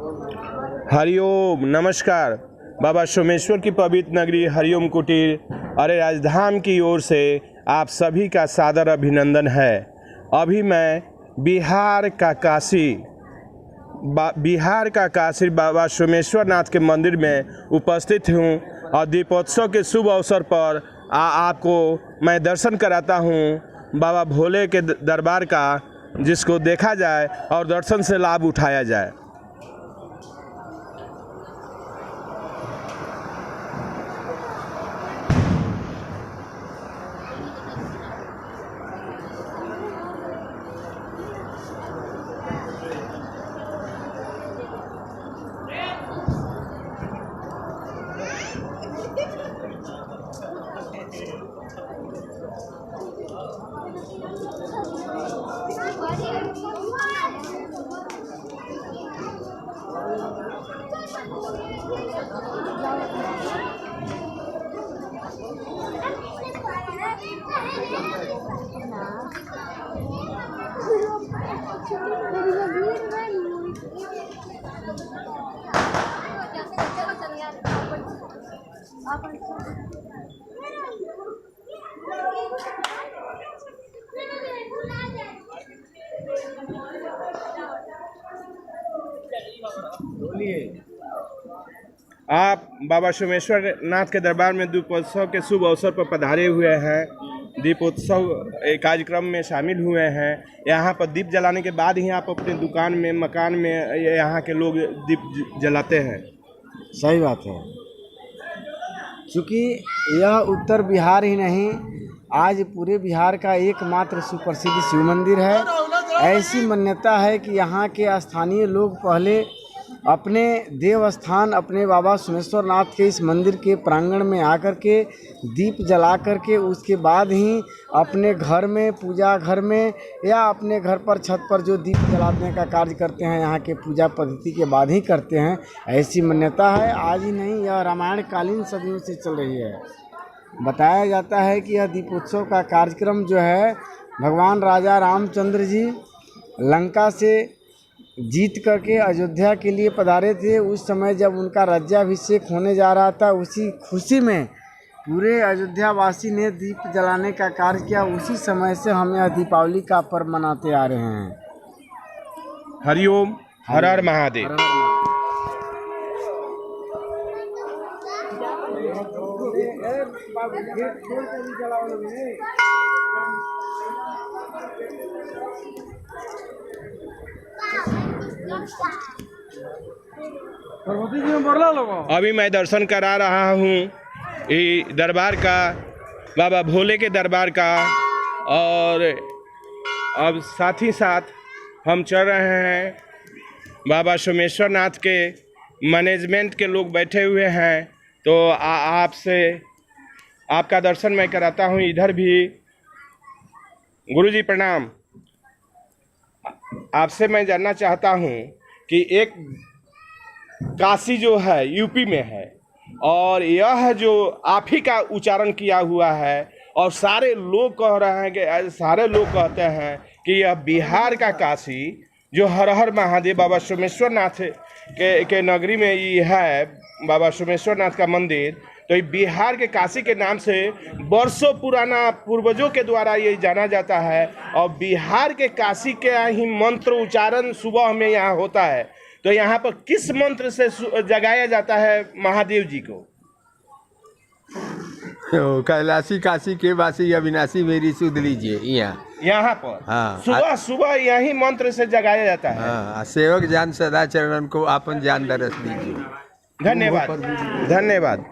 हरिओम नमस्कार। बाबा सोमेश्वर की पवित्र नगरी हरिओम कुटीर अरे राजधाम की ओर से आप सभी का सादर अभिनंदन है। अभी मैं बिहार का काशी बाबा सोमेश्वर नाथ के मंदिर में उपस्थित हूँ और दीपोत्सव के शुभ अवसर पर आपको मैं दर्शन कराता हूँ बाबा भोले के दरबार का, जिसको देखा जाए और दर्शन से लाभ उठाया जाए। आप बाबा सोमेश्वर नाथ के दरबार में दीपोत्सव के शुभ अवसर पर पधारे हुए हैं। दीपोत्सव कार्यक्रम में शामिल हुए हैं। यहाँ पर दीप जलाने के बाद ही आप अपने दुकान में, मकान में यहाँ के लोग दीप जलाते हैं। सही बात है, क्योंकि यह उत्तर बिहार ही नहीं, आज पूरे बिहार का एकमात्र सुप्रसिद्ध शिव मंदिर है। ऐसी मान्यता है कि यहाँ के स्थानीय लोग पहले अपने देव स्थान, अपने बाबा सोमेश्वर नाथ के इस मंदिर के प्रांगण में आकर के दीप जला करके उसके बाद ही अपने घर में, पूजा घर में या अपने घर पर छत पर जो दीप जलाने का कार्य करते हैं, यहाँ के पूजा पद्धति के बाद ही करते हैं। ऐसी मान्यता है, आज ही नहीं, यह रामायण कालीन सदियों से चल रही है। बताया जाता है कि यह दीपोत्सव का कार्यक्रम जो है, भगवान राजा रामचंद्र जी लंका से जीत करके अयोध्या के लिए पधारे थे। उस समय जब उनका राज्याभिषेक होने जा रहा था, उसी खुशी में पूरे अयोध्या वासी ने दीप जलाने का कार्य किया। उसी समय से हम यह दीपावली का पर्व मनाते आ रहे हैं। हरिओम, हर हर महादेव। अभी मैं दर्शन करा रहा हूँ दरबार का, बाबा भोले के दरबार का, और अब साथ ही साथ हम चल रहे हैं। बाबा सोमेश्वर नाथ के मैनेजमेंट के लोग बैठे हुए हैं, तो आपसे आपका दर्शन मैं कराता हूँ। इधर भी गुरुजी प्रणाम। आपसे मैं जानना चाहता हूँ कि एक काशी जो है यूपी में है, और यह जो आप ही का उच्चारण किया हुआ है, और सारे लोग कह रहे हैं कि सारे लोग कहते हैं कि यह बिहार का काशी जो हर हर महादेव बाबा सोमेश्वर नाथ के नगरी में ये है, बाबा सोमेश्वर नाथ का मंदिर, तो ये बिहार के काशी के नाम से वर्षों पुराना पूर्वजों के द्वारा ये जाना जाता है। और बिहार के काशी के ही मंत्र उच्चारण सुबह में यहाँ होता है। तो यहाँ पर किस मंत्र से जगाया जाता है महादेव जी को? कैलाशी काशी के वासी अविनाशी मेरी सुध लीजिए। यहाँ पर हाँ, सुबह सुबह यही मंत्र से जगाया जाता है। हाँ, सेवक जान सदा चरणन को आपन जान दरस दीजिए। धन्यवाद, धन्यवाद।